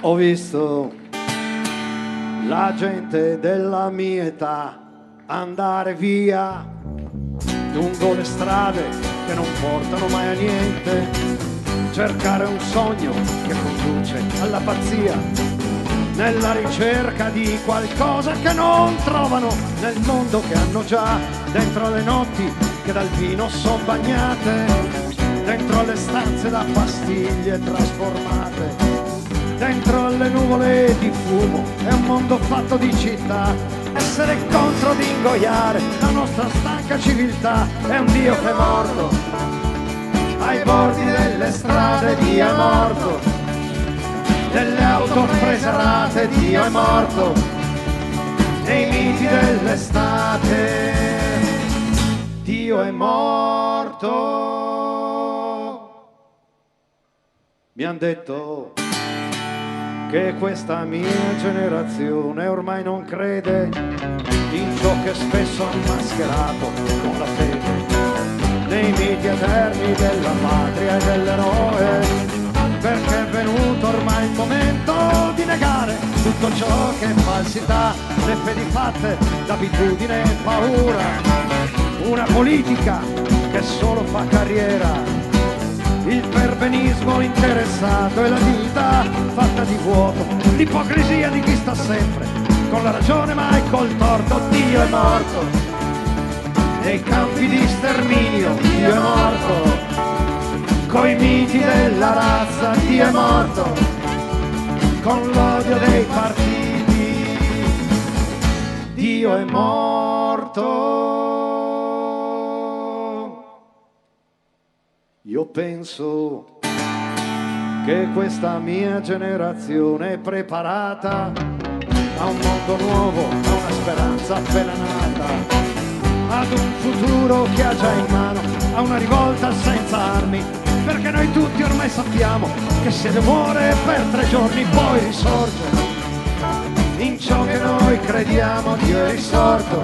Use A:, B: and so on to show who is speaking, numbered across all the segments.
A: Ho visto la gente della mia età andare via lungo le strade che non portano mai a niente, cercare un sogno che conduce alla pazzia, nella ricerca di qualcosa che non trovano nel mondo che hanno già, dentro le notti che dal vino son bagnate, dentro le stanze da pastiglie trasformate, dentro le nuvole di fumo. È un mondo fatto di città, essere contro di ingoiare la nostra stanca civiltà. È un Dio che è morto ai bordi delle strade, Dio è morto delle auto freserate, Dio è morto nei miti dell'estate, Dio è morto. Mi han detto che questa mia generazione ormai non crede in ciò che spesso ha mascherato con la fede, nei miti eterni della patria e dell'eroe, perché è venuto ormai il momento di negare tutto ciò che è falsità, le fedi fatte d'abitudine e paura, una politica che solo fa carriera, il perbenismo interessato e la vita fatta di vuoto, l'ipocrisia di chi sta sempre con la ragione mai col torto. Dio è morto nei campi di sterminio, Dio è morto coi miti della razza, Dio è morto con l'odio dei partiti, Dio è morto. Io penso che questa mia generazione è preparata a un mondo nuovo, a una speranza appena nata, ad un futuro che ha già in mano, a una rivolta senza armi, perché noi tutti ormai sappiamo che se muore per 3 giorni poi risorge. In ciò che noi crediamo Dio è risorto,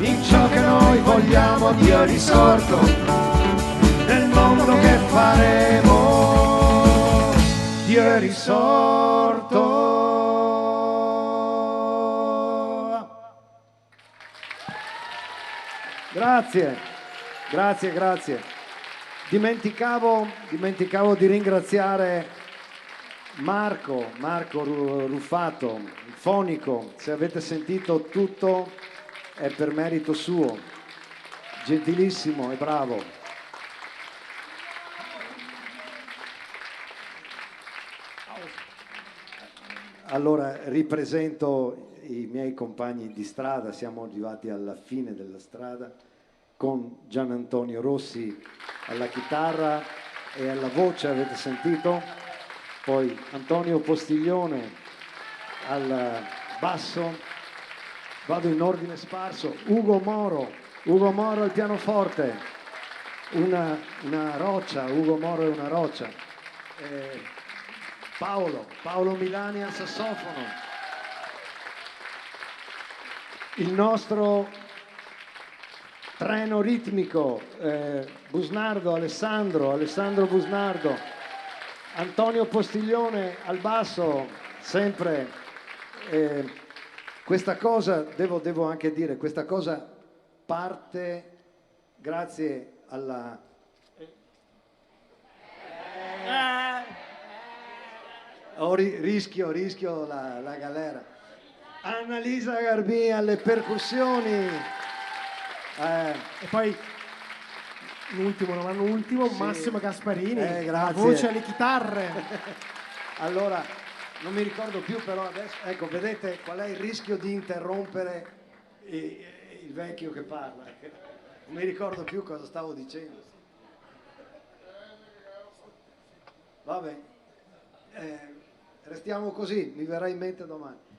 A: in ciò che noi vogliamo Dio è risorto, nel mondo che faremo Dio è risorto. Grazie, grazie, grazie. Dimenticavo di ringraziare Marco Ruffato, il fonico. Se avete sentito tutto è per merito suo, gentilissimo e bravo. Allora ripresento i miei compagni di strada, siamo arrivati alla fine della strada con Gian Antonio Rossi alla chitarra e alla voce, avete sentito? Poi Antonio Postiglione al basso, vado in ordine sparso, Ugo Moro al pianoforte, una roccia, Ugo Moro è una roccia. Paolo Milani al sassofono, il nostro treno ritmico, Alessandro Busnardo, Antonio Postiglione al basso, sempre. Questa cosa, devo anche dire, questa cosa parte grazie alla... rischio la galera. Annalisa Garbì alle percussioni.
B: E poi l'ultimo, non l'anno ultimo, sì. Massimo Gasparini, la voce alle chitarre.
A: Allora, non mi ricordo più, però adesso, ecco, vedete qual è il rischio di interrompere il vecchio che parla. Non mi ricordo più cosa stavo dicendo. Vabbè. Restiamo così, mi verrà in mente domani.